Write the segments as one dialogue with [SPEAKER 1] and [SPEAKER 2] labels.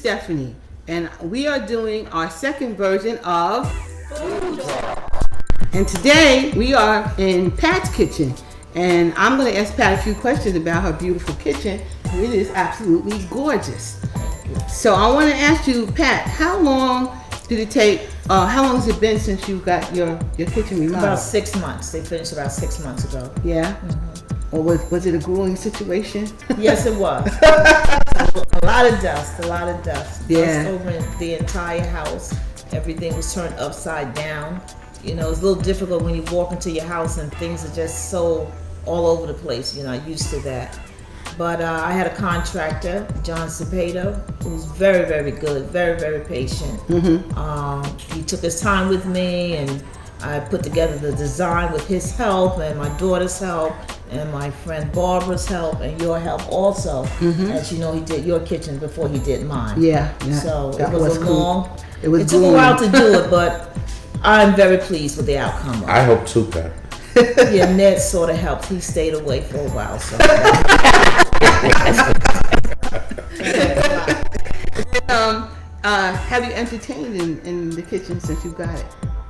[SPEAKER 1] Stephanie, and we are doing our second version of Food Talk. And today we are in Pat's kitchen, and I'm going to ask Pat a few questions about her beautiful kitchen. It is absolutely gorgeous. So I want to ask you, Pat, how long did it take? How long has it been since you got your kitchen remodeled?
[SPEAKER 2] About 6 months. They finished about 6 months ago.
[SPEAKER 1] Yeah. Mm-hmm. Or was it a grueling situation?
[SPEAKER 2] Yes, it was. A lot of dust.
[SPEAKER 1] Yeah.
[SPEAKER 2] Dust over the entire house. Everything was turned upside down. You know, it's a little difficult when you walk into your house and things are just so all over the place. You're not used to that. But I had a contractor, John Cepeda, who was very, very good, very, very patient. Mm-hmm. He took his time with me, and I put together the design with his help and my daughter's help and my friend Barbara's help and your help also. Mm-hmm. As you know, he did your kitchen before he did mine.
[SPEAKER 1] Yeah.
[SPEAKER 2] So it was a long,
[SPEAKER 1] it
[SPEAKER 2] took a while to do it, but I'm very pleased with the outcome.
[SPEAKER 3] I hope too, Pat.
[SPEAKER 2] Yeah, Ned sort of helped. He stayed away for a while. So.
[SPEAKER 1] Have you entertained in the kitchen since you got it?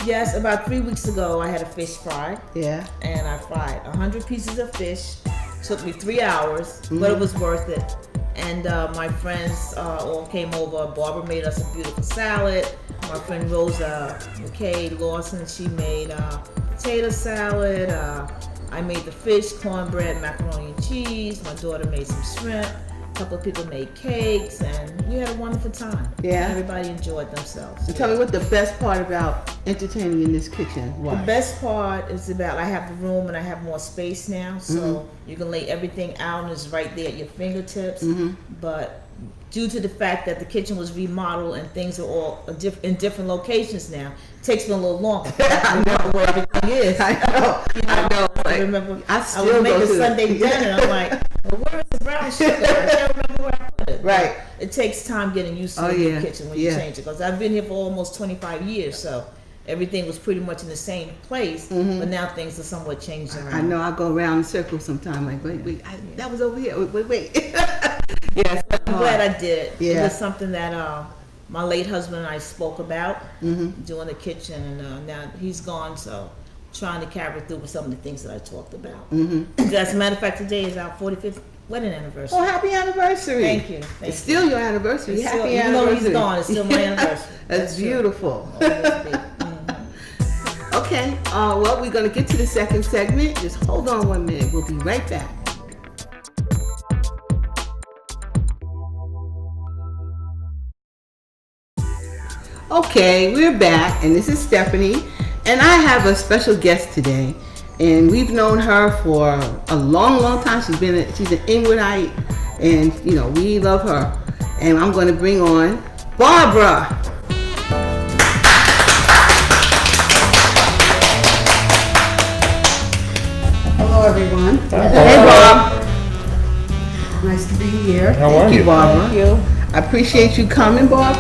[SPEAKER 2] Yes, about 3 weeks ago I had a fish fry.
[SPEAKER 1] Yeah.
[SPEAKER 2] And I fried 100 pieces of fish. Took me 3 hours, but it was worth it. And my friends all came over. Barbara made us a beautiful salad. My friend Rosa McKay Lawson, she made potato salad. I made the fish, cornbread, macaroni and cheese. My daughter made some shrimp. A couple of people made cakes, and we had a wonderful time.
[SPEAKER 1] Yeah.
[SPEAKER 2] Everybody enjoyed themselves.
[SPEAKER 1] So tell me what the best part about entertaining in this kitchen was.
[SPEAKER 2] The best part is about I have the room and I have more space now, so you can lay everything out and it's right there at your fingertips. Mm-hmm. But due to the fact that the kitchen was remodeled and things are all in different locations now, it takes me a little longer. I know where everything is.
[SPEAKER 1] I know.
[SPEAKER 2] I remember I was making Sunday dinner and I'm like, well, where is the brown sugar? I can't remember where I put it.
[SPEAKER 1] Right.
[SPEAKER 2] But it takes time getting used to the new kitchen when you change it, because I've been here for almost 25 years, so everything was pretty much in the same place, but now things are somewhat changed around.
[SPEAKER 1] I know I go around in circles sometimes, like, wait, that was over here. Wait. Yes.
[SPEAKER 2] I'm glad I did it.
[SPEAKER 1] Yeah.
[SPEAKER 2] It was something that my late husband and I spoke about doing the kitchen, and now he's gone, so trying to carry through with some of the things that I talked about. As a matter of fact, today is our 45th wedding anniversary.
[SPEAKER 1] Oh, happy anniversary.
[SPEAKER 2] Thank you.
[SPEAKER 1] It's still your anniversary. Happy anniversary.
[SPEAKER 2] Even though he's gone, it's still my anniversary.
[SPEAKER 1] That's beautiful. Okay, well, we're going to get to the second segment. Just hold on 1 minute. We'll be right back. Okay, we're back, and this is Stephanie, and I have a special guest today, and we've known her for a long time. She's an Inwoodite, and we love her, and I'm going to bring on Barbara.
[SPEAKER 4] Hello, everyone.
[SPEAKER 1] Hey, Bob.
[SPEAKER 4] Nice to be here.
[SPEAKER 3] How are you?
[SPEAKER 1] Barbara.
[SPEAKER 2] Thank you.
[SPEAKER 1] I appreciate you coming, Bob,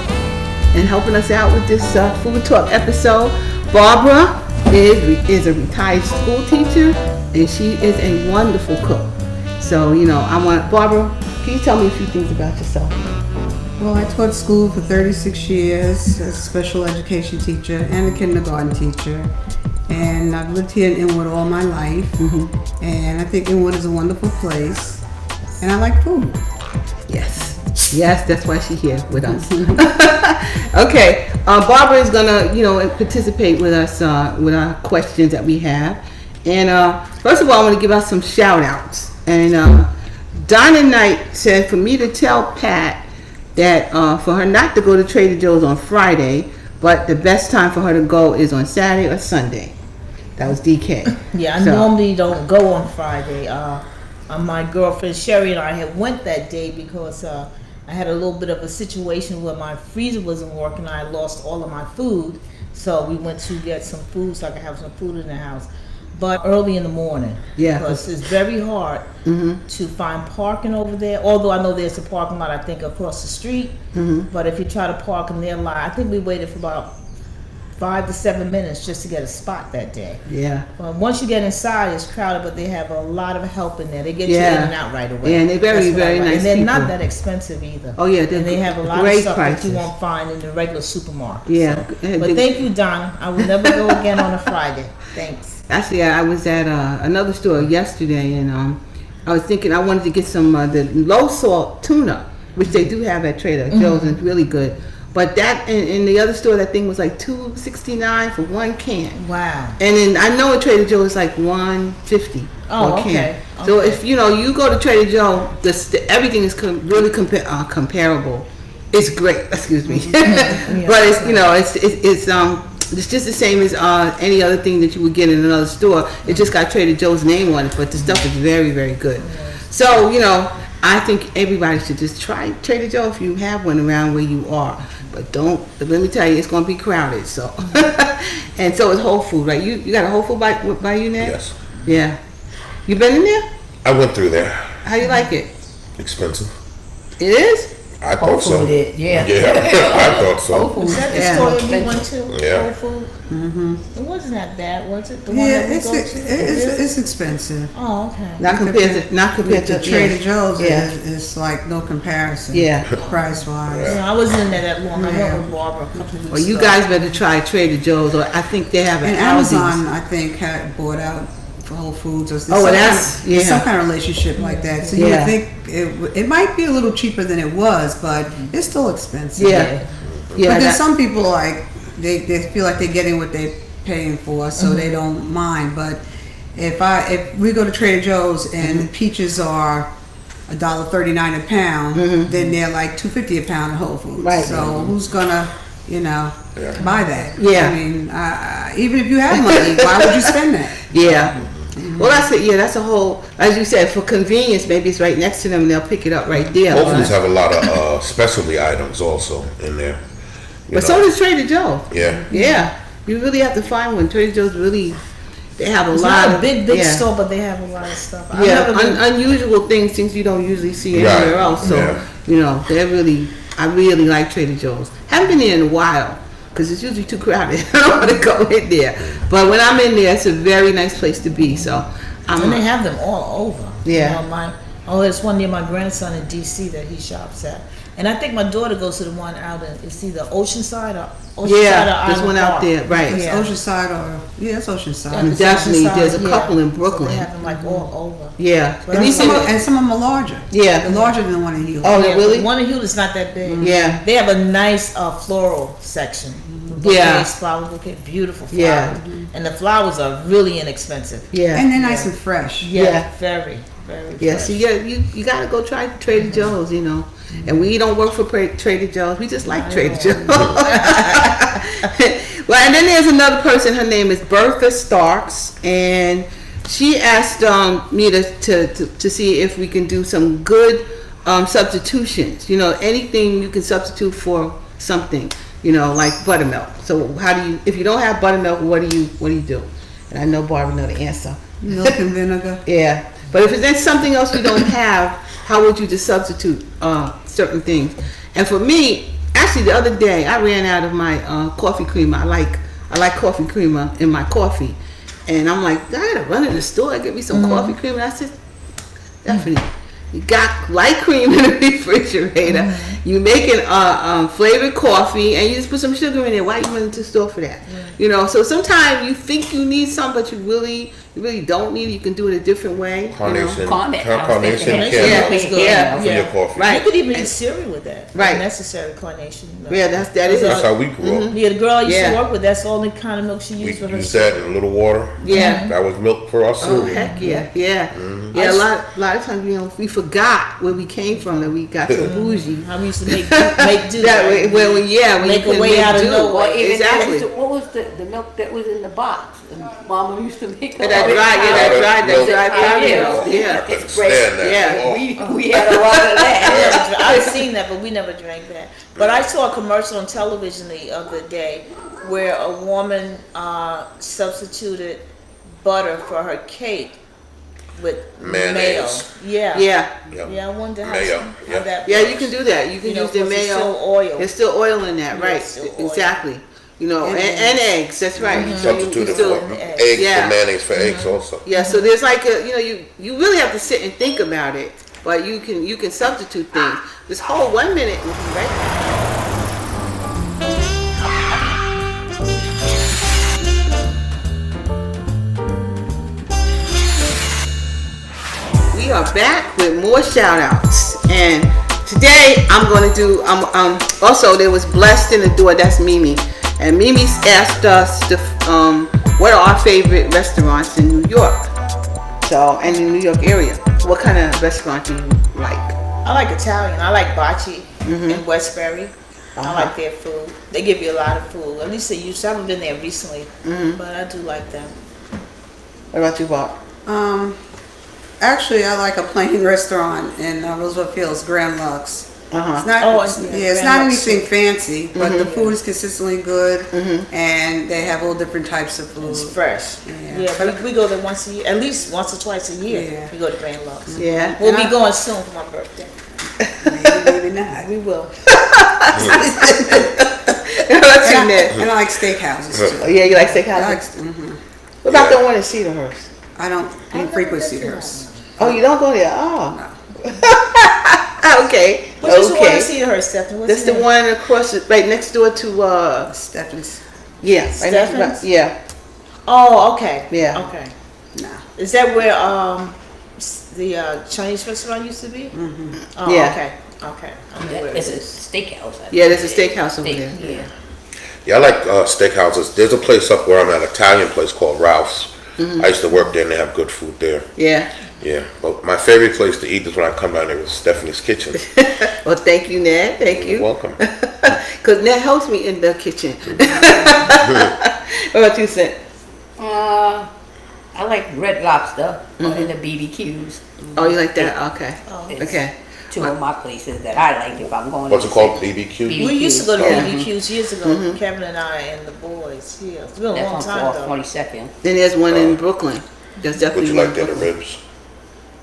[SPEAKER 1] and helping us out with this Food Talk episode. Barbara is a retired school teacher, and she is a wonderful cook. So, Barbara, can you tell me a few things about yourself?
[SPEAKER 4] Well, I taught school for 36 years as a special education teacher and a kindergarten teacher. And I've lived here in Inwood all my life. Mm-hmm. And I think Inwood is a wonderful place. And I like food.
[SPEAKER 1] Yes, that's why she's here with us. Okay, Barbara is gonna, participate with us with our questions that we have. And first of all, I want to give out some shout outs. And Donna Knight said for me to tell Pat that for her not to go to Trader Joe's on Friday, but the best time for her to go is on Saturday or Sunday. That was DK.
[SPEAKER 2] Yeah, I normally don't go on Friday. My girlfriend Sherry and I had went that day because I had a little bit of a situation where my freezer wasn't working. I lost all of my food, so we went to get some food so I could have some food in the house. But early in the morning, because it's very hard to find parking over there. Although I know there's a parking lot, I think, across the street. But if you try to park in their lot, I think we waited for about 5 to 7 minutes just to get a spot that day.
[SPEAKER 1] Yeah.
[SPEAKER 2] Once you get inside, it's crowded, but they have a lot of help in there. They get you in
[SPEAKER 1] Yeah.
[SPEAKER 2] and out right away.
[SPEAKER 1] Yeah, and they're very,
[SPEAKER 2] That's what I
[SPEAKER 1] very
[SPEAKER 2] like.
[SPEAKER 1] nice
[SPEAKER 2] And they're
[SPEAKER 1] people.
[SPEAKER 2] not that expensive either.
[SPEAKER 1] Oh, yeah, they're
[SPEAKER 2] and they have a lot
[SPEAKER 1] great
[SPEAKER 2] of stuff that
[SPEAKER 1] prices.
[SPEAKER 2] you won't find in the regular supermarket.
[SPEAKER 1] Yeah.
[SPEAKER 2] So. But thank you, Donna. I will never go again on a Friday. Thanks.
[SPEAKER 1] Actually, I was at another store yesterday, and I was thinking I wanted to get some the low salt tuna, which they do have at Trader Joe's, and it's really good. But that in the other store, that thing was like $2.69 for one can.
[SPEAKER 2] Wow.
[SPEAKER 1] And then I know at Trader Joe it's like $1.50
[SPEAKER 2] Oh,
[SPEAKER 1] for a can.
[SPEAKER 2] okay.
[SPEAKER 1] So if you go to Trader Joe, everything is really comparable. It's great. Excuse me. But it's just the same as any other thing that you would get in another store. It just got Trader Joe's name on it, but the stuff is very, very good. So I think everybody should just try Trader Joe if you have one around where you are. But let me tell you, it's going to be crowded. So, and so is Whole Food, right? You got a Whole Food by you now?
[SPEAKER 3] Yes.
[SPEAKER 1] Yeah. You been in there?
[SPEAKER 3] I went through there.
[SPEAKER 1] How you like it?
[SPEAKER 3] Expensive.
[SPEAKER 1] It is?
[SPEAKER 3] I thought so.
[SPEAKER 5] Yeah.
[SPEAKER 3] I thought so.
[SPEAKER 2] Is that the
[SPEAKER 1] Yeah.
[SPEAKER 2] store that we went to?
[SPEAKER 3] Yeah.
[SPEAKER 2] Whole Food? Mm-hmm. It wasn't that bad, was it? The one
[SPEAKER 4] Yeah,
[SPEAKER 2] that we
[SPEAKER 4] it's
[SPEAKER 2] go to?
[SPEAKER 4] it's expensive.
[SPEAKER 2] Oh, okay.
[SPEAKER 1] Not compared to
[SPEAKER 4] Trader Joe's.
[SPEAKER 1] Yeah.
[SPEAKER 4] It's like no comparison.
[SPEAKER 1] Yeah.
[SPEAKER 4] Price wise.
[SPEAKER 2] I wasn't in there that long. I
[SPEAKER 4] Yeah.
[SPEAKER 2] went with Barbara a couple weeks
[SPEAKER 1] Well, you
[SPEAKER 2] ago.
[SPEAKER 1] guys better try Trader Joe's, or I think they have an
[SPEAKER 4] And Amazon, I think, had bought out for Whole Foods. Or
[SPEAKER 1] Oh, well, that's
[SPEAKER 4] there's some
[SPEAKER 1] yeah.
[SPEAKER 4] kind of relationship like that. So you
[SPEAKER 1] Yeah.
[SPEAKER 4] would think it might be a little cheaper than it was, but it's still expensive.
[SPEAKER 1] Yeah. Yeah.
[SPEAKER 4] But then some people they feel like they're getting what they're paying for, so they don't mind. But if we go to Trader Joe's and peaches are $1.39 a pound, then they're like $2.50 a pound at Whole Foods.
[SPEAKER 1] Right.
[SPEAKER 4] So who's gonna buy that?
[SPEAKER 1] Yeah.
[SPEAKER 4] I mean, even if you have money, why would you spend that?
[SPEAKER 1] Yeah. Well, that's it. Yeah, that's a whole. As you said, for convenience, maybe it's right next to them, and they'll pick it up right there.
[SPEAKER 3] Whole Foods have a lot of specialty items also in there.
[SPEAKER 1] But so does Trader Joe.
[SPEAKER 3] Yeah.
[SPEAKER 1] Yeah, you really have to find one. Trader Joe's really, they have a
[SPEAKER 2] It's
[SPEAKER 1] lot
[SPEAKER 2] not a
[SPEAKER 1] of
[SPEAKER 2] big
[SPEAKER 1] yeah.
[SPEAKER 2] store, but they have a lot of stuff. I've
[SPEAKER 1] Yeah,
[SPEAKER 2] never been-
[SPEAKER 1] unusual things you don't usually see
[SPEAKER 3] Right.
[SPEAKER 1] anywhere else. So
[SPEAKER 3] Yeah.
[SPEAKER 1] they're really. I really like Trader Joe's. Haven't been there in a while because it's usually too crowded. I don't want to go in there. But when I'm in there, it's a very nice place to be. So
[SPEAKER 2] and they have them all over.
[SPEAKER 1] Yeah.
[SPEAKER 2] There's one near my grandson in D.C. that he shops at. And I think my daughter goes to the one out in, it's either Oceanside or
[SPEAKER 1] there's
[SPEAKER 2] Island
[SPEAKER 1] one out
[SPEAKER 2] Park.
[SPEAKER 1] there, right?
[SPEAKER 4] It's
[SPEAKER 2] Yeah.
[SPEAKER 4] Oceanside it's Oceanside.
[SPEAKER 1] And
[SPEAKER 2] It's
[SPEAKER 1] definitely,
[SPEAKER 2] Oceanside,
[SPEAKER 1] there's a
[SPEAKER 2] yeah.
[SPEAKER 1] couple in
[SPEAKER 2] So
[SPEAKER 1] Brooklyn.
[SPEAKER 2] they have them like all over.
[SPEAKER 1] Yeah.
[SPEAKER 2] But
[SPEAKER 1] And
[SPEAKER 2] I'm
[SPEAKER 1] these
[SPEAKER 2] some-
[SPEAKER 1] things-
[SPEAKER 4] And some of them are larger.
[SPEAKER 1] Yeah.
[SPEAKER 4] They're larger than the one in Hughes.
[SPEAKER 1] Oh,
[SPEAKER 2] Yeah,
[SPEAKER 1] really?
[SPEAKER 2] the one in Hewlett is not that big.
[SPEAKER 1] Yeah.
[SPEAKER 2] They have a nice floral section.
[SPEAKER 1] Yeah.
[SPEAKER 2] Bouquets, flower bouquet, beautiful flowers.
[SPEAKER 1] Yeah.
[SPEAKER 2] And the flowers are really inexpensive.
[SPEAKER 1] Yeah.
[SPEAKER 4] And they're nice and fresh.
[SPEAKER 1] Yeah.
[SPEAKER 2] Very, very
[SPEAKER 1] Yeah,
[SPEAKER 2] fresh.
[SPEAKER 1] see, you gotta go try Trader Joe's, And we don't work for Trader Joe's. We just like Trader Joe's. Well, and then there's another person. Her name is Bertha Starks, and she asked me to see if we can do some good substitutions. Anything you can substitute for something. Like buttermilk. So if you don't have buttermilk, what do you do? And I know Barbara know the answer.
[SPEAKER 4] Milk and vinegar.
[SPEAKER 1] Yeah, but if there's something else you don't have, how would you just substitute certain things? And for me, actually, the other day I ran out of my coffee creamer. I like coffee creamer in my coffee, and I'm like, I gotta run in the store and get me some coffee creamer. And I said, Stephanie, you got light cream in the refrigerator. You making flavored coffee, and you just put some sugar in it. Why you went to the store for that? So sometimes you think you need something, but you really don't need it. You can do it a different way.
[SPEAKER 3] Carnation
[SPEAKER 5] Carnation
[SPEAKER 3] candle
[SPEAKER 1] Yeah.
[SPEAKER 3] for your coffee.
[SPEAKER 1] Right.
[SPEAKER 2] You could even eat cereal with that.
[SPEAKER 1] Right.
[SPEAKER 2] Necessary carnation.
[SPEAKER 1] Yeah, that is
[SPEAKER 3] That's how we grew up.
[SPEAKER 2] Yeah, the girl I used
[SPEAKER 1] Yeah.
[SPEAKER 2] to work with, that's the only kind of milk she
[SPEAKER 3] We
[SPEAKER 2] used for her
[SPEAKER 3] used that in a little water.
[SPEAKER 1] Yeah.
[SPEAKER 3] That was milk for our
[SPEAKER 1] Oh
[SPEAKER 3] cereal.
[SPEAKER 1] heck yeah, yeah, yeah. A lot of times we forgot where we came from, that we got so bougie.
[SPEAKER 2] How we used to make do.
[SPEAKER 1] That way, when
[SPEAKER 2] Make
[SPEAKER 1] you
[SPEAKER 2] a
[SPEAKER 1] can
[SPEAKER 2] way out of
[SPEAKER 1] do.
[SPEAKER 2] nowhere.
[SPEAKER 5] Well, even
[SPEAKER 1] Exactly.
[SPEAKER 5] what was the milk that was in the box? And Mama used to make
[SPEAKER 1] That dry powder milk. Yeah,
[SPEAKER 5] It's
[SPEAKER 3] Stand
[SPEAKER 5] great.
[SPEAKER 3] that.
[SPEAKER 1] Yeah.
[SPEAKER 5] We had a lot of that.
[SPEAKER 2] I've seen that, but we never drank that. But I saw a commercial on television the other day where a woman substituted butter for her cake with
[SPEAKER 3] Mayonnaise.
[SPEAKER 2] mayo. Yeah.
[SPEAKER 1] yeah,
[SPEAKER 2] I wonder how,
[SPEAKER 3] Mayo,
[SPEAKER 2] how
[SPEAKER 3] yeah.
[SPEAKER 2] that
[SPEAKER 1] yeah.
[SPEAKER 2] works.
[SPEAKER 1] You can do that. You can use the
[SPEAKER 2] because it's
[SPEAKER 1] mayo.
[SPEAKER 2] still oil.
[SPEAKER 1] There's still oil in that,
[SPEAKER 2] Yeah,
[SPEAKER 1] right?
[SPEAKER 2] it's still oil.
[SPEAKER 1] Exactly. You know,
[SPEAKER 4] And
[SPEAKER 1] and eggs. That's right. So you
[SPEAKER 3] Substituted
[SPEAKER 1] still,
[SPEAKER 3] for eggs
[SPEAKER 1] yeah.
[SPEAKER 3] for mayonnaise for eggs also.
[SPEAKER 1] yeah. So there's like a, you know, you really have to sit and think about it, but you can substitute things. Just hold 1 minute, we'll be right back. We are back with more shout outs, and today I'm going to do also there was Blessed in the Door, that's Mimi, and Mimi's asked us to what are our favorite restaurants in New York, so, and in the New York area. What kind of restaurant do you like?
[SPEAKER 2] I like Italian. I like Bocce in Westbury. I like their food. They give you a lot of food. At least they used to. I haven't been there recently, but I do like them.
[SPEAKER 1] What about you, Bob?
[SPEAKER 4] Actually, I like a plain restaurant in Roosevelt Fields, Grand Lux. It's not,
[SPEAKER 2] Oh,
[SPEAKER 4] it's
[SPEAKER 2] Grand
[SPEAKER 4] not
[SPEAKER 2] Lux
[SPEAKER 4] anything
[SPEAKER 2] too.
[SPEAKER 4] fancy, but the food is consistently good, and they have all different types of food.
[SPEAKER 2] It's fresh.
[SPEAKER 4] Yeah.
[SPEAKER 2] Yeah, but we go there once a year, at least once or twice a year.
[SPEAKER 4] Yeah.
[SPEAKER 2] We go to Grand Lux.
[SPEAKER 1] Yeah.
[SPEAKER 2] We'll be going soon for my birthday.
[SPEAKER 4] Maybe not.
[SPEAKER 2] We will.
[SPEAKER 1] What about you, Ned?
[SPEAKER 4] And I like steakhouses
[SPEAKER 1] Oh,
[SPEAKER 4] too.
[SPEAKER 1] yeah, you like
[SPEAKER 4] I
[SPEAKER 1] steakhouses?
[SPEAKER 4] like,
[SPEAKER 1] What about the one in Cedarhurst?
[SPEAKER 4] I don't frequent Cedarhurst.
[SPEAKER 1] Oh, you don't go there? Oh.
[SPEAKER 4] No.
[SPEAKER 1] Okay.
[SPEAKER 2] Which is the one in
[SPEAKER 1] Okay.
[SPEAKER 2] Cedarhurst, Stephanie? What's
[SPEAKER 1] That's the
[SPEAKER 2] name?
[SPEAKER 1] one across, right next door to,
[SPEAKER 4] Stephanie's.
[SPEAKER 1] yeah. Right next,
[SPEAKER 2] Stephens?
[SPEAKER 1] yeah.
[SPEAKER 2] Oh, okay.
[SPEAKER 1] Yeah.
[SPEAKER 2] Okay.
[SPEAKER 4] No.
[SPEAKER 2] Is that where the Chinese restaurant used to be? Oh,
[SPEAKER 1] Yeah.
[SPEAKER 2] okay. Okay. I know where it
[SPEAKER 5] It's a
[SPEAKER 2] is.
[SPEAKER 5] steakhouse.
[SPEAKER 1] Yeah, there's a steakhouse over there.
[SPEAKER 5] Yeah.
[SPEAKER 3] Yeah, I like steakhouses. There's a place up where I'm at, Italian place called Ralph's. I used to work there and they have good food there.
[SPEAKER 1] Yeah.
[SPEAKER 3] Yeah, but my favorite place to eat is when I come down there with Stephanie's Kitchen.
[SPEAKER 1] Well, thank you, Ned. Thank
[SPEAKER 3] You're
[SPEAKER 1] you.
[SPEAKER 3] welcome.
[SPEAKER 1] Because Ned helps me in the kitchen. What about you, Sid?
[SPEAKER 5] I like Red Lobster in the BBQs.
[SPEAKER 1] Oh, you like that? Okay.
[SPEAKER 5] It's
[SPEAKER 1] Okay.
[SPEAKER 5] two of my places that I like if I'm going.
[SPEAKER 3] What's
[SPEAKER 5] to
[SPEAKER 3] it called?
[SPEAKER 5] see-
[SPEAKER 3] BBQ?
[SPEAKER 2] We used to go to
[SPEAKER 1] Yeah.
[SPEAKER 2] BBQs years ago, Kevin and I and the boys. Yeah, it's been a long
[SPEAKER 5] That's on
[SPEAKER 2] time though.
[SPEAKER 5] 42nd.
[SPEAKER 1] Then there's one in Brooklyn. There's
[SPEAKER 3] Would
[SPEAKER 1] definitely
[SPEAKER 3] you
[SPEAKER 1] one
[SPEAKER 3] like
[SPEAKER 1] in
[SPEAKER 3] there, the
[SPEAKER 1] Brooklyn.
[SPEAKER 3] ribs?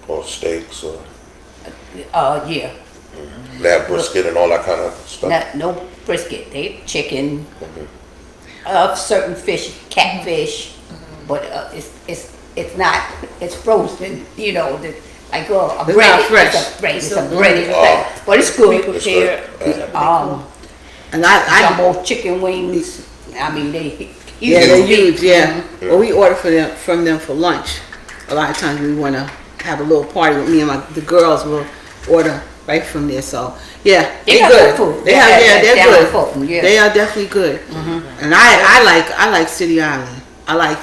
[SPEAKER 3] Or steaks? Or
[SPEAKER 5] Yeah.
[SPEAKER 3] they have brisket and all that kind of stuff?
[SPEAKER 5] No brisket. They chicken. Certain fish, catfish, but it's not. It's frozen. You know, like a
[SPEAKER 1] It's
[SPEAKER 5] bread.
[SPEAKER 1] not fresh.
[SPEAKER 5] It's a breaded thing, but it's good.
[SPEAKER 3] It's good.
[SPEAKER 1] And I
[SPEAKER 5] Jumbo chicken wings. I mean, they.
[SPEAKER 1] yeah, they're
[SPEAKER 5] big.
[SPEAKER 1] huge. Yeah. Well, we order from them for lunch. A lot of times we want to have a little party with me and the girls will order right from there. So yeah,
[SPEAKER 5] They
[SPEAKER 1] they're
[SPEAKER 5] got
[SPEAKER 1] good.
[SPEAKER 5] good food.
[SPEAKER 1] They have, yeah, they're
[SPEAKER 5] down
[SPEAKER 1] good.
[SPEAKER 5] Fulton, yeah.
[SPEAKER 1] They are definitely good. And I like City Island. I like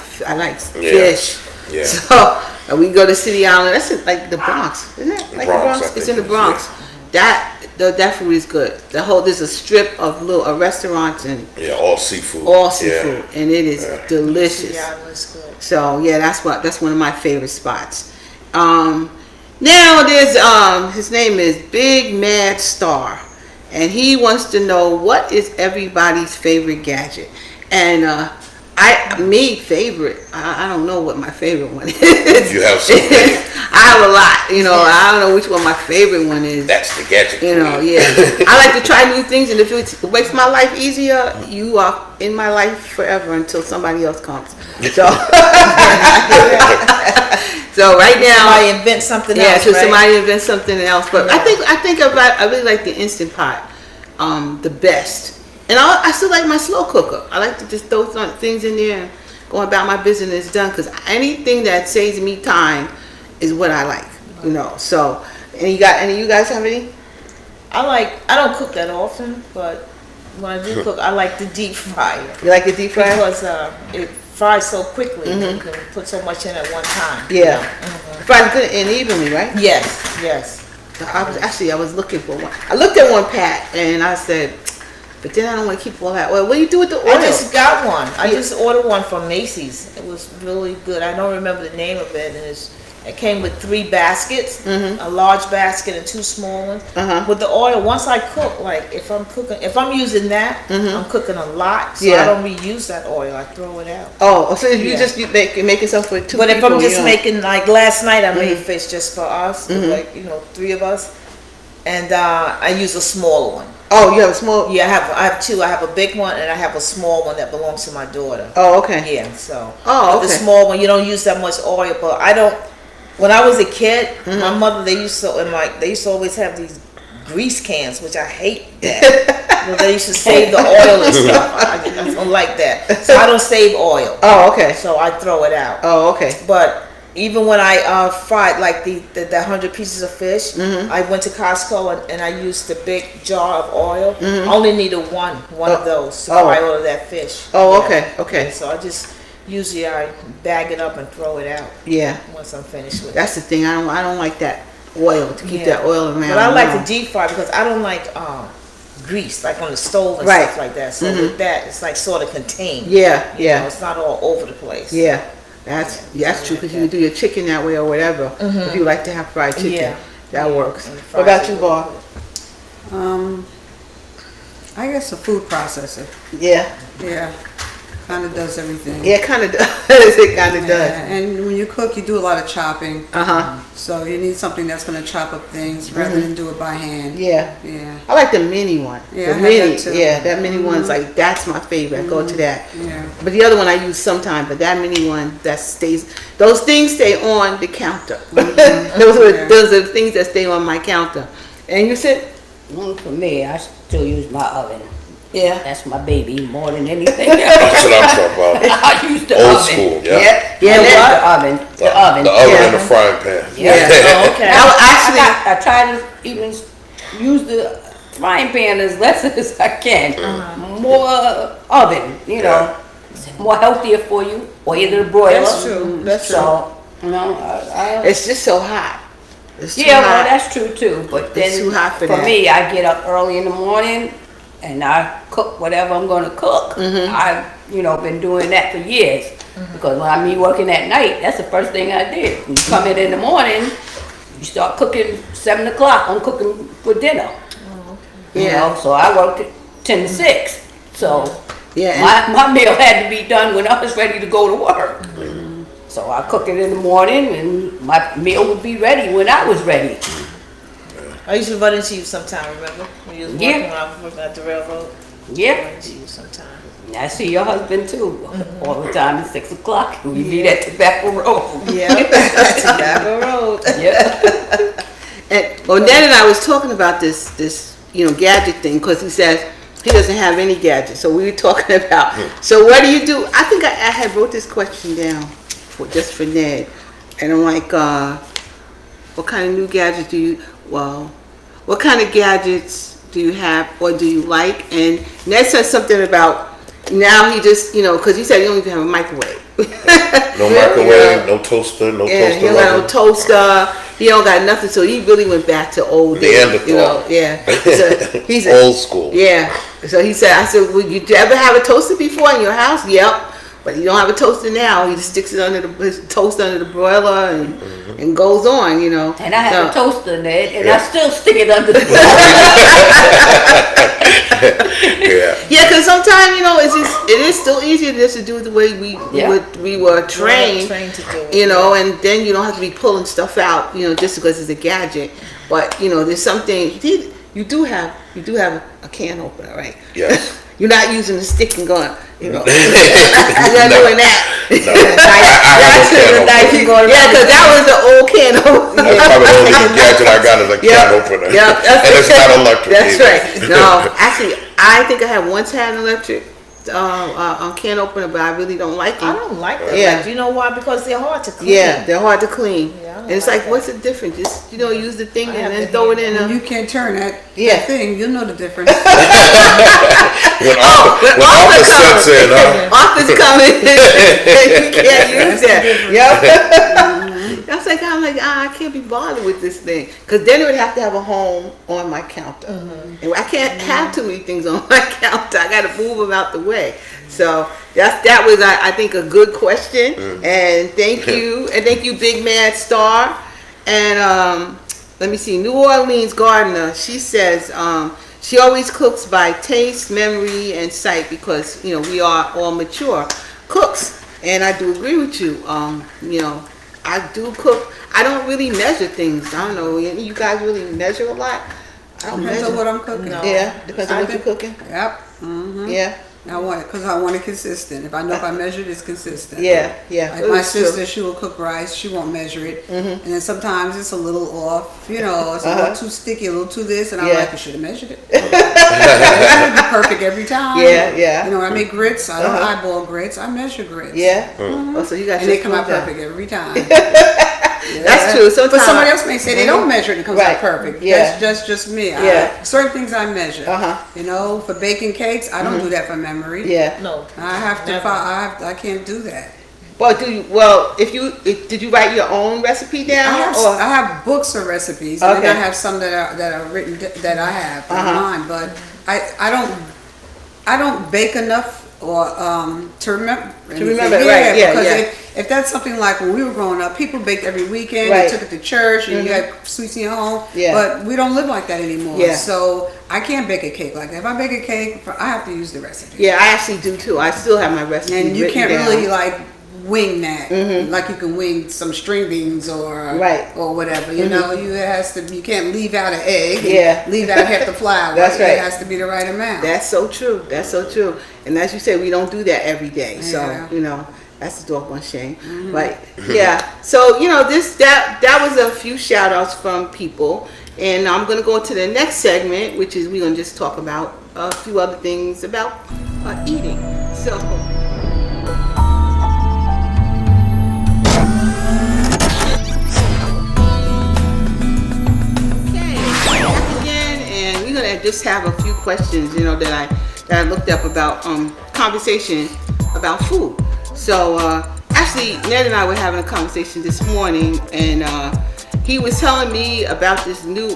[SPEAKER 1] fish.
[SPEAKER 3] Yeah.
[SPEAKER 1] So we go to City Island. That's like the Bronx, isn't it? Like
[SPEAKER 3] Bronx,
[SPEAKER 1] the
[SPEAKER 3] I
[SPEAKER 1] Bronx. It's
[SPEAKER 3] think
[SPEAKER 1] in the
[SPEAKER 3] it is,
[SPEAKER 1] Bronx. That food is good. There's a strip of little restaurants and
[SPEAKER 3] Yeah, all seafood.
[SPEAKER 1] all seafood, and it is delicious.
[SPEAKER 2] Yeah, it was good.
[SPEAKER 1] So yeah, that's one of my favorite spots. Now there's his name is Big Mad Star, and he wants to know what is everybody's favorite gadget. And favorite. I don't know what my favorite one is.
[SPEAKER 3] You have so many.
[SPEAKER 1] I have a lot. You know, I don't know which one my favorite one is.
[SPEAKER 3] That's the gadget.
[SPEAKER 1] You know,
[SPEAKER 3] queen.
[SPEAKER 1] yeah. I like to try new things, and if it makes my life easier, you are in my life forever until somebody else comes. So, so right now,
[SPEAKER 2] Somebody invent something
[SPEAKER 1] yeah,
[SPEAKER 2] else,
[SPEAKER 1] so
[SPEAKER 2] right?
[SPEAKER 1] somebody invents something else. But I really like the Instant Pot, the best. And I still like my slow cooker. I like to just throw some things in there and go about my business done. Because anything that saves me time is what I like, you know. So, and any of you guys have any?
[SPEAKER 2] I don't cook that often, but when I do cook, I like the deep fryer.
[SPEAKER 1] You like the deep fryer?
[SPEAKER 2] Because it fries so quickly. You can put so much in at one time.
[SPEAKER 1] Yeah. Fries good and evenly, right?
[SPEAKER 2] Yes.
[SPEAKER 1] I was looking for one. I looked at one pack and I said, but then I don't want to keep all that oil. What do you do with the oil?
[SPEAKER 2] I just got one. I just ordered one from Macy's. It was really good. I don't remember the name of it, and it came with 3 baskets, a large basket and 2 small ones. With the oil, once I cook, like if I'm using that, I'm cooking a lot, so I don't reuse that oil. I throw it out.
[SPEAKER 1] Oh, so if you just make yourself for 2 people.
[SPEAKER 2] But if I'm just
[SPEAKER 1] you know.
[SPEAKER 2] making, like last night, I made fish just for us, like 3 of us, and I use a smaller one.
[SPEAKER 1] Oh, you have a small.
[SPEAKER 2] Yeah, I have two. I have a big one and I have a small one that belongs to my daughter.
[SPEAKER 1] Oh, okay.
[SPEAKER 2] Yeah, so.
[SPEAKER 1] Oh,
[SPEAKER 2] But the
[SPEAKER 1] okay.
[SPEAKER 2] small one, you don't use that much oil, but I don't. When I was a kid,
[SPEAKER 1] Mm-hmm.
[SPEAKER 2] my mother they used to always have these grease cans, which I hate that. You know, they used to save the oil and stuff. I don't like that, so I don't save oil.
[SPEAKER 1] Oh, okay.
[SPEAKER 2] So I throw it out.
[SPEAKER 1] Oh, okay.
[SPEAKER 2] But even when I fried like the 100 pieces of fish, I went to Costco and I used the big jar of oil. I only needed one of those to fry all of that fish.
[SPEAKER 1] Oh,
[SPEAKER 2] Yeah.
[SPEAKER 1] okay, okay.
[SPEAKER 2] Yeah, so I just usually I bag it up and throw it out
[SPEAKER 1] Yeah,
[SPEAKER 2] once I'm finished with it.
[SPEAKER 1] that's the thing. I don't like that oil to keep
[SPEAKER 2] Yeah.
[SPEAKER 1] that oil around.
[SPEAKER 2] But I like
[SPEAKER 1] long.
[SPEAKER 2] to deep fry because I don't like grease like on the stove and
[SPEAKER 1] Right.
[SPEAKER 2] stuff like that. So with that, it's like sort of contained.
[SPEAKER 1] Yeah,
[SPEAKER 2] You know,
[SPEAKER 1] yeah,
[SPEAKER 2] it's not all over the place.
[SPEAKER 1] yeah. That's true because you can do your chicken that way or whatever. If you like to have fried chicken,
[SPEAKER 2] Yeah.
[SPEAKER 1] that works.
[SPEAKER 2] And it
[SPEAKER 1] What about
[SPEAKER 2] fries
[SPEAKER 1] you,
[SPEAKER 2] it
[SPEAKER 1] Bob?
[SPEAKER 4] I guess a food processor.
[SPEAKER 1] Yeah,
[SPEAKER 4] Yeah, kind of does everything.
[SPEAKER 1] yeah, it kind of does. It kind of
[SPEAKER 4] Yeah,
[SPEAKER 1] does.
[SPEAKER 4] and when you cook, you do a lot of chopping.
[SPEAKER 1] Uh huh.
[SPEAKER 4] So you need something that's going to chop up things rather than do it by hand.
[SPEAKER 1] Yeah.
[SPEAKER 4] Yeah.
[SPEAKER 1] I like the mini one.
[SPEAKER 4] Yeah,
[SPEAKER 1] the
[SPEAKER 4] I have
[SPEAKER 1] mini.
[SPEAKER 4] that too.
[SPEAKER 1] Yeah, that mini one's like that's my favorite. I go to that.
[SPEAKER 4] Yeah.
[SPEAKER 1] But the other one I use sometimes. But that mini one that stays. Those things stay on the counter.
[SPEAKER 4] Yeah.
[SPEAKER 1] Those are the things that stay on my counter. And you said,
[SPEAKER 5] For me, I still use my oven.
[SPEAKER 1] yeah.
[SPEAKER 5] That's my baby more than anything
[SPEAKER 3] That's
[SPEAKER 5] else.
[SPEAKER 3] what I'm talking about.
[SPEAKER 5] I use the
[SPEAKER 3] Old
[SPEAKER 5] oven.
[SPEAKER 3] school, yeah.
[SPEAKER 1] Yeah.
[SPEAKER 5] I
[SPEAKER 1] that-
[SPEAKER 5] use the oven. The oven.
[SPEAKER 3] The oven
[SPEAKER 1] Yeah.
[SPEAKER 3] and the frying pan.
[SPEAKER 5] Yeah.
[SPEAKER 2] Oh, okay.
[SPEAKER 1] I
[SPEAKER 5] I try to even use the frying pan as less as I can. More oven, you know, more healthier for you. Or either the broiler.
[SPEAKER 2] That's true. That's true.
[SPEAKER 5] So, you know,
[SPEAKER 1] It's just so hot. It's too
[SPEAKER 5] yeah, well,
[SPEAKER 1] hot.
[SPEAKER 5] that's true too. But
[SPEAKER 1] It's
[SPEAKER 5] then
[SPEAKER 1] too hot for that.
[SPEAKER 5] me, I get up early in the morning and I cook whatever I'm going to cook.
[SPEAKER 1] Mm-hmm.
[SPEAKER 5] I've, been doing that for years. Because when I'm working at night, that's the first thing I did. When you come in the morning, you start cooking 7 o'clock. I'm cooking for dinner. You
[SPEAKER 1] Yeah.
[SPEAKER 5] know, so I worked at 10 to 6. So
[SPEAKER 1] Yeah,
[SPEAKER 5] my meal had to be done when I was ready to go to work. So I cook it in the morning and my meal would be ready when I was ready.
[SPEAKER 2] I used to run into you sometime, remember? When you was working
[SPEAKER 5] Yeah.
[SPEAKER 2] when I was working at the railroad?
[SPEAKER 5] Yep.
[SPEAKER 2] Run into you sometime.
[SPEAKER 5] I see your husband too all the time at 6 o'clock. We meet at Tobacco Road.
[SPEAKER 2] Yeah, Tobacco Road.
[SPEAKER 5] Yep.
[SPEAKER 1] And Ned and I was talking about this gadget thing because he says he doesn't have any gadgets. So we were talking about. So what do you do? I think I had wrote this question down just for Ned, and I'm like, what kind of new gadgets do you? Well, what kind of gadgets do you have or do you like? And Ned said something about now he just because he said he don't even have a microwave.
[SPEAKER 3] No microwave, no toaster, no
[SPEAKER 1] Yeah, he
[SPEAKER 3] toaster
[SPEAKER 1] don't got no
[SPEAKER 3] oven.
[SPEAKER 1] toaster. He don't got nothing. So he really went back to old days.
[SPEAKER 3] Neanderthal.
[SPEAKER 1] Yeah. So he's
[SPEAKER 3] Old school.
[SPEAKER 1] Yeah. So he said, I said, well, you ever have a toaster before in your house? Yep. But he don't have a toaster now. He just sticks it under his toast under the broiler and goes on.
[SPEAKER 5] And I have a
[SPEAKER 1] So-
[SPEAKER 5] toaster, Ned, and I still stick it under the
[SPEAKER 3] Yeah.
[SPEAKER 1] Yeah, because sometimes it is still easier just to do it the way we were trained.
[SPEAKER 2] Trained to do it.
[SPEAKER 1] And then you don't have to be pulling stuff out, just because it's a gadget. But there's something you do have a can opener, right?
[SPEAKER 3] Yes.
[SPEAKER 1] You're not using the stick and going, you're not doing that.
[SPEAKER 3] I have a can opener.
[SPEAKER 1] Yeah, because that was the old can opener.
[SPEAKER 3] That's probably the only new gadget I got is a can opener.
[SPEAKER 1] Yeah,
[SPEAKER 3] And it's not electric
[SPEAKER 1] That's
[SPEAKER 3] either.
[SPEAKER 1] right. No, actually, I think I have once had an electric can opener, but I really don't like
[SPEAKER 2] I
[SPEAKER 1] them.
[SPEAKER 2] don't like that.
[SPEAKER 1] Yeah.
[SPEAKER 2] Like, you know why? Because they're hard to clean.
[SPEAKER 1] Yeah, they're hard to clean.
[SPEAKER 2] Yeah, I don't
[SPEAKER 1] And it's
[SPEAKER 2] like
[SPEAKER 1] like, what's the difference? Just use the thing
[SPEAKER 2] I
[SPEAKER 1] and
[SPEAKER 2] have
[SPEAKER 1] then
[SPEAKER 2] to
[SPEAKER 1] throw it
[SPEAKER 2] hand-
[SPEAKER 1] in
[SPEAKER 4] When
[SPEAKER 1] a.
[SPEAKER 4] you can't turn that
[SPEAKER 1] Yeah.
[SPEAKER 4] thing, you'll know the difference.
[SPEAKER 3] When
[SPEAKER 1] when
[SPEAKER 3] when
[SPEAKER 1] Arthur
[SPEAKER 3] Arthur
[SPEAKER 1] comes.
[SPEAKER 3] sets in,
[SPEAKER 1] Office coming, you can't use that. Yep. I was like, I can't be bothered with this thing, because then it would have to have a home on my counter, and I can't have too many things on my counter. I got to move them out the way. So that was, I think, a good question, and thank you, Big Mad Star, and let me see, New Orleans Gardener. She says she always cooks by taste, memory, and sight because we are all mature cooks, and I do agree with you. I do cook. I don't really measure things. I don't know. You guys really measure a lot. don't
[SPEAKER 4] Depends
[SPEAKER 1] measure.
[SPEAKER 4] on what I'm cooking.
[SPEAKER 2] No.
[SPEAKER 1] Yeah, depends on
[SPEAKER 2] I
[SPEAKER 1] what you're
[SPEAKER 2] think-
[SPEAKER 1] cooking.
[SPEAKER 4] Yep. Mm-hmm.
[SPEAKER 1] Yeah,
[SPEAKER 4] I want it because I want it consistent. If I know if I measured, it's consistent.
[SPEAKER 1] yeah, yeah.
[SPEAKER 4] Like
[SPEAKER 1] It
[SPEAKER 4] my
[SPEAKER 1] was true.
[SPEAKER 4] sister, she will cook rice. She won't measure it, and then sometimes it's a little off. You know, it's a little too sticky, a little too this, and I'm
[SPEAKER 1] Yeah.
[SPEAKER 4] like, you should have measured it. It should be perfect every time.
[SPEAKER 1] Yeah, yeah.
[SPEAKER 4] You know, when I make grits, I don't eyeball grits. I measure grits.
[SPEAKER 1] Yeah. Oh, so you got
[SPEAKER 4] and
[SPEAKER 1] your
[SPEAKER 4] they come out
[SPEAKER 1] food down.
[SPEAKER 4] perfect every time.
[SPEAKER 1] That's true.
[SPEAKER 4] But
[SPEAKER 1] Sometimes,
[SPEAKER 4] somebody else may say they don't measure it and it comes
[SPEAKER 1] Right.
[SPEAKER 4] out perfect.
[SPEAKER 1] Yeah.
[SPEAKER 4] That's just me.
[SPEAKER 1] Yeah.
[SPEAKER 4] Certain things I measure.
[SPEAKER 1] Uh-huh.
[SPEAKER 4] You know, for baking cakes, I don't do that from memory.
[SPEAKER 1] Yeah.
[SPEAKER 2] No.
[SPEAKER 4] I have to.
[SPEAKER 2] Never.
[SPEAKER 4] I can't do that.
[SPEAKER 1] Well, did you write your own recipe down?
[SPEAKER 4] I have books of recipes, and
[SPEAKER 1] Okay.
[SPEAKER 4] then I have some that are written that I have in mine. But I don't bake enough or to remember.
[SPEAKER 1] To remember, right, yeah,
[SPEAKER 4] because
[SPEAKER 1] yeah.
[SPEAKER 4] If that's something like when we were growing up, people baked every weekend.
[SPEAKER 1] Right.
[SPEAKER 4] They took it to church, and you had sweets in your home.
[SPEAKER 1] Yeah.
[SPEAKER 4] But we don't live like that anymore.
[SPEAKER 1] Yeah.
[SPEAKER 4] So I can't bake a cake like that. If I bake a cake, I have to use the recipe.
[SPEAKER 1] Yeah, I actually do too. I still have my recipe.
[SPEAKER 4] And you
[SPEAKER 1] written
[SPEAKER 4] can't
[SPEAKER 1] down.
[SPEAKER 4] really like wing that like you can wing some string beans or
[SPEAKER 1] Right.
[SPEAKER 4] or whatever. You know, you can't leave out an egg. and
[SPEAKER 1] Yeah.
[SPEAKER 4] leave out half the flour.
[SPEAKER 1] That's right.
[SPEAKER 4] It has to be the right amount.
[SPEAKER 1] That's so true. That's so true. And as you say, we don't do that every day. So,
[SPEAKER 4] Yeah.
[SPEAKER 1] you know, that's a doggone shame. But yeah. So, you know, that was a few shout outs from people. And I'm going to go into the next segment, which is we're going to just talk about a few other things about eating. So. Back again, and we're gonna just have a few questions, you know, that I looked up about conversation about food. So actually, Ned and I were having a conversation this morning, and he was telling me about this new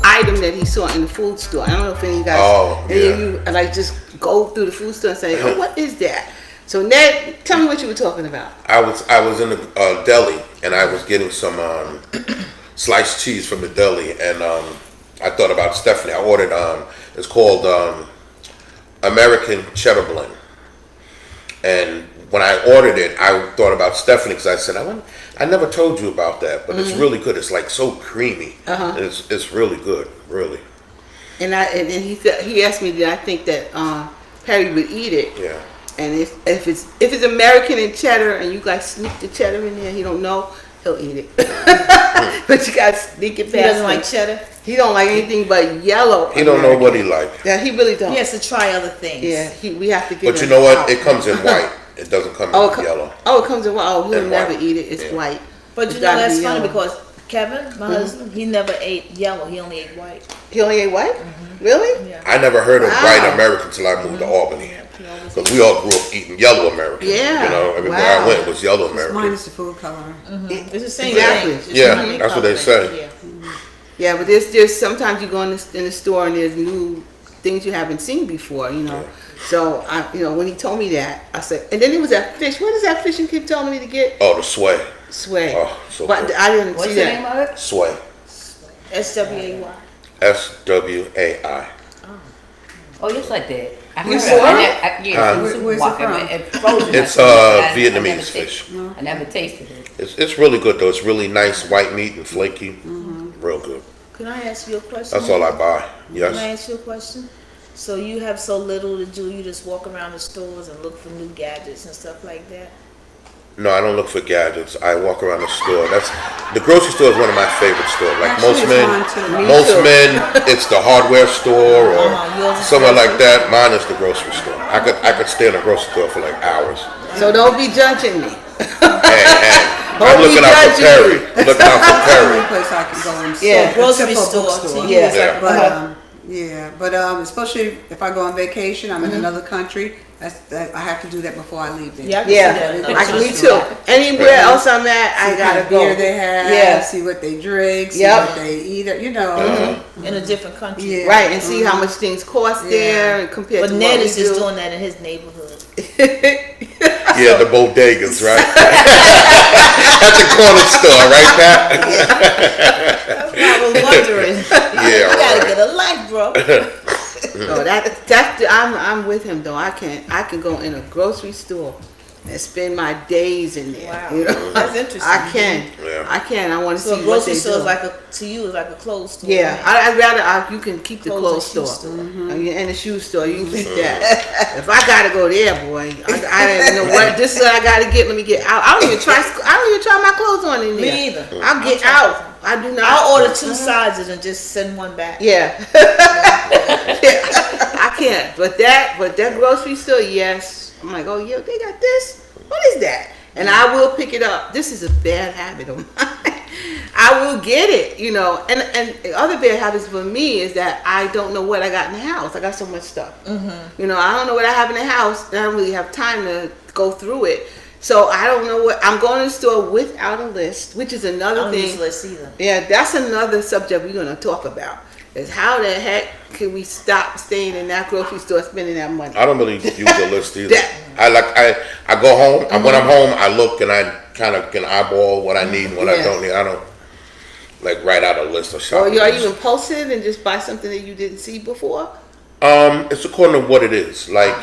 [SPEAKER 1] item that he saw in the food store. I don't know if any of you guys, any of you, like just go through the food store and say, "Oh, what is that?" So Ned, tell me what you were talking about.
[SPEAKER 3] I was in the deli and I was getting some sliced cheese from the deli, and I thought about Stephanie. I ordered it's called American Cheddar Blend, and when I ordered it, I thought about Stephanie because I said I never told you about that, but it's really good. It's like so creamy. It's really good, really.
[SPEAKER 1] And he asked me, did I think that Perry would eat it?
[SPEAKER 3] Yeah.
[SPEAKER 1] And if it's American and cheddar, and you guys sneak the cheddar in there, he don't know, he'll eat it. But you guys sneak it past
[SPEAKER 2] He doesn't
[SPEAKER 1] him.
[SPEAKER 2] like cheddar.
[SPEAKER 1] He don't like anything but yellow.
[SPEAKER 3] He don't know what he like.
[SPEAKER 1] Yeah, he really don't.
[SPEAKER 2] He has to try other things.
[SPEAKER 1] Yeah, we have to get.
[SPEAKER 3] But you
[SPEAKER 1] him
[SPEAKER 3] know what?
[SPEAKER 1] out.
[SPEAKER 3] It comes in white. It doesn't come in yellow.
[SPEAKER 1] Oh, it comes in white. Oh, he'll
[SPEAKER 3] And
[SPEAKER 1] never
[SPEAKER 3] white.
[SPEAKER 1] eat it. It's
[SPEAKER 3] Yeah.
[SPEAKER 1] white.
[SPEAKER 2] But
[SPEAKER 1] It's
[SPEAKER 2] you know
[SPEAKER 1] gotta
[SPEAKER 2] that's
[SPEAKER 1] be
[SPEAKER 2] funny
[SPEAKER 1] yellow.
[SPEAKER 2] because Kevin, my husband, he never ate yellow. He only ate white.
[SPEAKER 1] He only ate white. Really?
[SPEAKER 2] Yeah.
[SPEAKER 3] I never heard of
[SPEAKER 1] Wow.
[SPEAKER 3] white American until I moved to Albany. Because we all grew up eating yellow American.
[SPEAKER 1] Yeah.
[SPEAKER 3] You know, everywhere
[SPEAKER 1] Wow.
[SPEAKER 3] I went was yellow
[SPEAKER 4] It's
[SPEAKER 3] American.
[SPEAKER 4] minus the food coloring.
[SPEAKER 2] It's the same
[SPEAKER 1] Exactly.
[SPEAKER 2] thing. It's
[SPEAKER 3] Yeah,
[SPEAKER 2] not a big
[SPEAKER 3] that's what they
[SPEAKER 2] color.
[SPEAKER 3] say.
[SPEAKER 2] Yeah.
[SPEAKER 1] Yeah, but there's sometimes you go in the store and there's new things you haven't seen before, you know. So when he told me that, I said, and then it was that fish. What is that fish you keep telling me to get?
[SPEAKER 3] Oh, the sway.
[SPEAKER 1] Sway.
[SPEAKER 3] Oh, so
[SPEAKER 1] But
[SPEAKER 3] good.
[SPEAKER 1] I didn't
[SPEAKER 5] What's
[SPEAKER 1] see
[SPEAKER 5] the
[SPEAKER 1] that.
[SPEAKER 5] name of it?
[SPEAKER 3] Sway.
[SPEAKER 2] SWAY.
[SPEAKER 3] SWAI.
[SPEAKER 5] Oh, it's like that. I
[SPEAKER 1] You
[SPEAKER 5] heard
[SPEAKER 1] saw
[SPEAKER 5] it.
[SPEAKER 1] it?
[SPEAKER 5] Yeah,
[SPEAKER 4] Where's it
[SPEAKER 5] supermarket.
[SPEAKER 4] from?
[SPEAKER 5] It's frozen.
[SPEAKER 3] It's
[SPEAKER 5] I never
[SPEAKER 3] Vietnamese
[SPEAKER 5] tasted-
[SPEAKER 3] fish.
[SPEAKER 5] I never tasted it.
[SPEAKER 3] It's really good though. It's really nice white meat and flaky. Real good.
[SPEAKER 2] Can I ask you a question?
[SPEAKER 3] That's all I buy.
[SPEAKER 2] Can I
[SPEAKER 3] Yes.
[SPEAKER 2] ask you a question? So you have so little to do, you just walk around the stores and look for new gadgets and stuff like that?
[SPEAKER 3] No, I don't look for gadgets. I walk around the store. The grocery store is one of my favorite stores. Like
[SPEAKER 4] Actually,
[SPEAKER 3] most
[SPEAKER 4] it's
[SPEAKER 3] men,
[SPEAKER 4] mine too. Me
[SPEAKER 3] most
[SPEAKER 1] too.
[SPEAKER 3] men, it's the hardware store or
[SPEAKER 2] Yours is
[SPEAKER 3] somewhere like
[SPEAKER 2] grocery?
[SPEAKER 3] that. Mine is the grocery store. I could stay in a grocery store for like hours.
[SPEAKER 1] So don't be judging me.
[SPEAKER 3] And I'm
[SPEAKER 1] Don't be
[SPEAKER 3] looking out for
[SPEAKER 1] judging
[SPEAKER 3] Perry.
[SPEAKER 1] me.
[SPEAKER 3] I'm looking out for
[SPEAKER 4] That's the only
[SPEAKER 3] Perry.
[SPEAKER 4] place I can go and
[SPEAKER 1] Yeah.
[SPEAKER 4] a
[SPEAKER 2] Grocery
[SPEAKER 4] typical
[SPEAKER 2] store
[SPEAKER 4] bookstore.
[SPEAKER 2] to you.
[SPEAKER 1] Yeah.
[SPEAKER 3] Yeah.
[SPEAKER 4] But especially if I go on vacation, I'm in another country. I have to do that before I leave there.
[SPEAKER 2] Yeah, I can
[SPEAKER 1] Yeah,
[SPEAKER 2] see that.
[SPEAKER 1] I can me too. Anywhere else I'm at, I
[SPEAKER 4] See what
[SPEAKER 1] gotta
[SPEAKER 4] kind of beer
[SPEAKER 1] go.
[SPEAKER 4] they have.
[SPEAKER 1] Yeah.
[SPEAKER 4] See what they drink. See
[SPEAKER 1] Yep.
[SPEAKER 4] what they eat. You know.
[SPEAKER 2] In a different country.
[SPEAKER 4] Yeah.
[SPEAKER 1] Right, and see how much things cost there and compared
[SPEAKER 2] But
[SPEAKER 1] to
[SPEAKER 2] Ned
[SPEAKER 1] what
[SPEAKER 2] is
[SPEAKER 1] we
[SPEAKER 2] just
[SPEAKER 1] do.
[SPEAKER 2] doing that in his neighborhood.
[SPEAKER 3] Yeah, the bodegas, right? At the corner store, right, Pat?
[SPEAKER 2] That's what I was wondering.
[SPEAKER 3] Yeah,
[SPEAKER 2] You gotta
[SPEAKER 3] right.
[SPEAKER 2] get a life, bro.
[SPEAKER 1] No, I'm with him though. I can go in a grocery store and spend my days in there.
[SPEAKER 2] Wow.
[SPEAKER 1] You know?
[SPEAKER 2] That's interesting.
[SPEAKER 1] I can.
[SPEAKER 3] Yeah.
[SPEAKER 1] I can. I want to
[SPEAKER 2] So
[SPEAKER 1] see
[SPEAKER 2] a
[SPEAKER 1] what
[SPEAKER 2] grocery
[SPEAKER 1] they
[SPEAKER 2] store
[SPEAKER 1] do.
[SPEAKER 2] is like to you is like a clothes store.
[SPEAKER 1] Yeah,
[SPEAKER 2] right?
[SPEAKER 1] I'd rather you can keep the clothes
[SPEAKER 2] Clothes and
[SPEAKER 1] store.
[SPEAKER 2] shoe store.
[SPEAKER 1] And the shoe store, you can keep that. If I gotta go there, boy, I don't know what this is. I gotta get. Let me get out. I don't even try my clothes on in there.
[SPEAKER 2] Me either.
[SPEAKER 1] I'll get out. I do not.
[SPEAKER 2] I'll order 2 sizes and just send one back.
[SPEAKER 1] Yeah. I can't. But that grocery store, yes. I'm like, oh yeah, they got this. What is that? And I will pick it up. This is a bad habit of mine. I will get it, you know. And the other bad habits for me is that I don't know what I got in the house. I got so much stuff. You know, I don't know what I have in the house. And I don't really have time to go through it. So I don't know what I'm going to the store without a list, which is another
[SPEAKER 2] I don't
[SPEAKER 1] thing.
[SPEAKER 2] use lists either.
[SPEAKER 1] Yeah, that's another subject we're going to talk about. Is how the heck can we stop staying in that grocery store spending that money?
[SPEAKER 3] I don't really use a list either. I go home, and when I'm home, I look and I kind of can eyeball what I need and what I don't need. I don't like write out a list of
[SPEAKER 1] Or
[SPEAKER 3] shopping.
[SPEAKER 1] are you impulsive and just buy something that you didn't see before?
[SPEAKER 3] It's according to what it is. Like,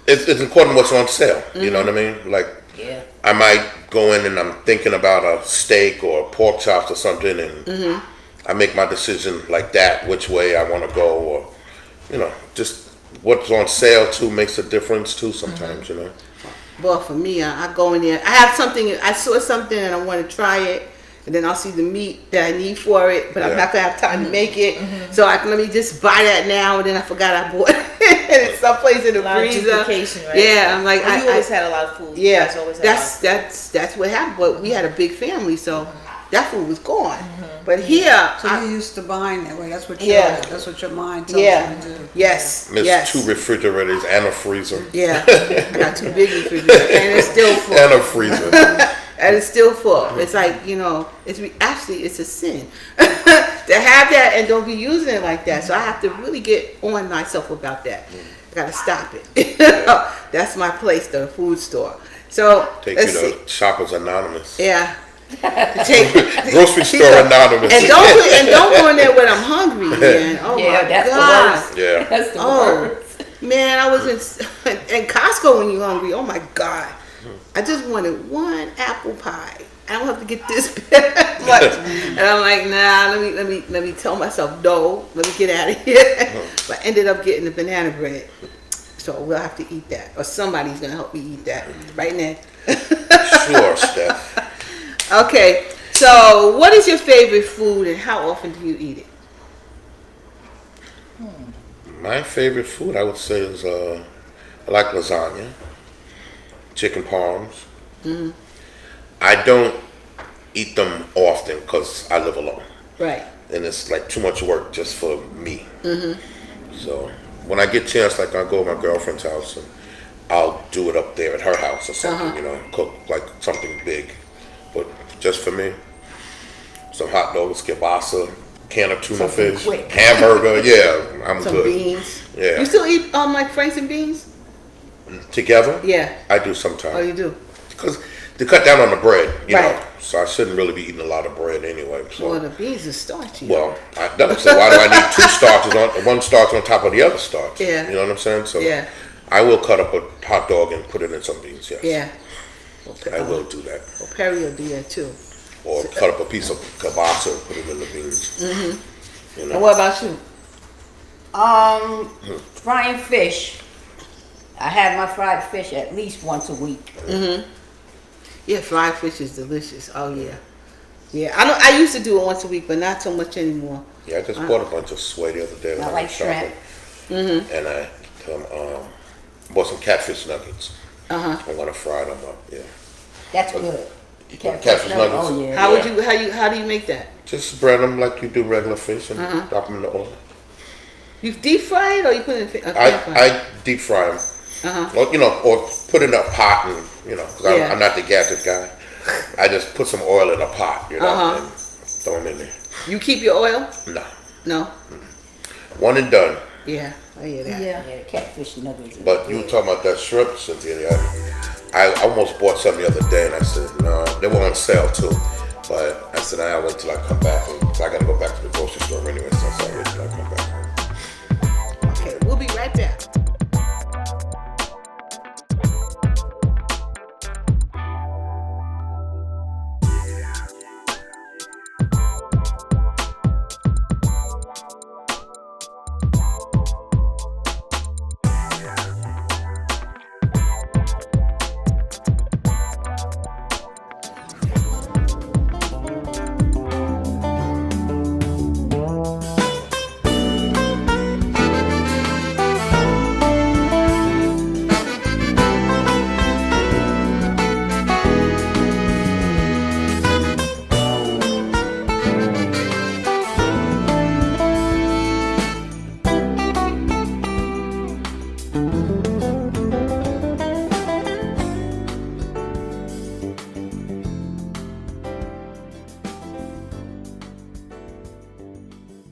[SPEAKER 3] it's according to what's on sale. You know what I mean? Like,
[SPEAKER 5] Yeah.
[SPEAKER 3] I might go in and I'm thinking about a steak or pork chops or something, and I make my decision like that, which way I want to go, or, you know, just what's on sale too makes a difference too sometimes, you know.
[SPEAKER 1] Well, for me, I go in there. I saw something and I want to try it. And then I'll see the meat that I need for it, but I'm not going to have time to make it. So let me just buy that now, and then I forgot I bought it. And it's someplace in the
[SPEAKER 2] A lot of
[SPEAKER 1] freezer.
[SPEAKER 2] duplication, right?
[SPEAKER 1] Yeah, I'm like,
[SPEAKER 2] you always had a lot of food. You
[SPEAKER 1] Yeah,
[SPEAKER 2] guys always had a lot of food.
[SPEAKER 1] that's what happened. But we had a big family, so that food was gone. But here,
[SPEAKER 4] So you're used to buying that way. That's what that's what your mind tells
[SPEAKER 1] yeah,
[SPEAKER 4] you to do.
[SPEAKER 1] yes,
[SPEAKER 3] There's
[SPEAKER 1] yes,
[SPEAKER 3] 2 refrigerators and a freezer.
[SPEAKER 1] yeah. I got 2 big refrigerators, and it's still full.
[SPEAKER 3] And a freezer.
[SPEAKER 1] And it's still full. It's like, you know, it's a sin to have that and don't be using it like that. So I have to really get on myself about that. I gotta stop it. That's my place, the food store. So
[SPEAKER 3] Take
[SPEAKER 1] let's
[SPEAKER 3] you
[SPEAKER 1] see.
[SPEAKER 3] to Shoppers Anonymous.
[SPEAKER 1] Yeah.
[SPEAKER 3] Grocery store anonymous.
[SPEAKER 1] And don't go in there when I'm hungry, man. Oh
[SPEAKER 5] Yeah,
[SPEAKER 1] my
[SPEAKER 5] that's
[SPEAKER 1] God.
[SPEAKER 5] the worst.
[SPEAKER 3] Yeah.
[SPEAKER 5] That's the
[SPEAKER 1] Oh,
[SPEAKER 5] worst.
[SPEAKER 1] man, I was in Costco when you're hungry. Oh my God. I just wanted one apple pie. I don't have to get this much. And I'm like, nah, let me tell myself no. Let me get out of here. But I ended up getting the banana bread. So we'll have to eat that. Or somebody's gonna help me eat that. Right now.
[SPEAKER 3] Sure, Steph.
[SPEAKER 1] Okay. So what is your favorite food and how often do you eat it?
[SPEAKER 3] My favorite food, I would say, is I like lasagna, chicken parms. I don't eat them often because I live alone,
[SPEAKER 1] Right.
[SPEAKER 3] and it's like too much work just for me. So when I get a chance, like I'll go to my girlfriend's house and I'll do it up there at her house or something, you know, cook like something big. But just for me, some hot dogs, kielbasa, can of tuna
[SPEAKER 5] Something
[SPEAKER 3] fish,
[SPEAKER 5] quick.
[SPEAKER 3] hamburger. Yeah, I'm
[SPEAKER 1] Some
[SPEAKER 3] good.
[SPEAKER 1] beans.
[SPEAKER 3] Yeah.
[SPEAKER 1] You still eat like franks and beans?
[SPEAKER 3] Together?
[SPEAKER 1] Yeah.
[SPEAKER 3] I do
[SPEAKER 1] Oh,
[SPEAKER 3] sometimes.
[SPEAKER 1] you do.
[SPEAKER 3] Because to cut down on the bread, you
[SPEAKER 1] Right.
[SPEAKER 3] know, so I shouldn't really be eating a lot of bread anyway. So,
[SPEAKER 1] Well, the beans are starchy.
[SPEAKER 3] well, I don't. So why do I need 2 starches on one starch on top of the other starch?
[SPEAKER 1] Yeah.
[SPEAKER 3] You know what I'm saying? So
[SPEAKER 1] Yeah.
[SPEAKER 3] I will cut up a hot dog and put it in some beans. Yes.
[SPEAKER 1] Yeah.
[SPEAKER 3] I will do that.
[SPEAKER 1] Well, Perry will do that too.
[SPEAKER 3] Or cut up a piece of kielbasa and put it in the beans. You know.
[SPEAKER 1] And what about you?
[SPEAKER 5] Frying fish. I have my fried fish at least once a week.
[SPEAKER 1] Yeah, fried fish is delicious. Oh yeah. Yeah, I used to do it once a week, but not so much anymore.
[SPEAKER 3] Yeah, I just bought a bunch of sway the other day. when
[SPEAKER 5] I
[SPEAKER 3] was
[SPEAKER 5] like
[SPEAKER 3] shopping.
[SPEAKER 5] shrimp.
[SPEAKER 3] And I bought some catfish nuggets.
[SPEAKER 1] Uh-huh.
[SPEAKER 3] I'm gonna fry them up. Yeah.
[SPEAKER 5] That's good.
[SPEAKER 3] Catfish nuggets.
[SPEAKER 5] Oh yeah.
[SPEAKER 1] How would you how do you make that?
[SPEAKER 3] Just bread them like you do regular fish and drop them in the oil.
[SPEAKER 1] You deep fry it or you put it in a pan fry?
[SPEAKER 3] I deep fry them. Or, you know, or put in a pot and, you know, because
[SPEAKER 1] Yeah.
[SPEAKER 3] I'm not the gadget guy. I just put some oil in a pot, you know, and throw them in there.
[SPEAKER 1] You keep your oil?
[SPEAKER 3] No.
[SPEAKER 1] No.
[SPEAKER 3] One and done.
[SPEAKER 1] Yeah, I hear that.
[SPEAKER 5] Yeah, the catfish nuggets. are
[SPEAKER 3] But you
[SPEAKER 5] good.
[SPEAKER 3] were talking about that shrimp, Cynthia. I almost bought some the other day and I said, no, they were on sale too. But I said, I'll wait till I come back. Because I got to go back to the grocery store anyway, so I said, I'll wait till I come back.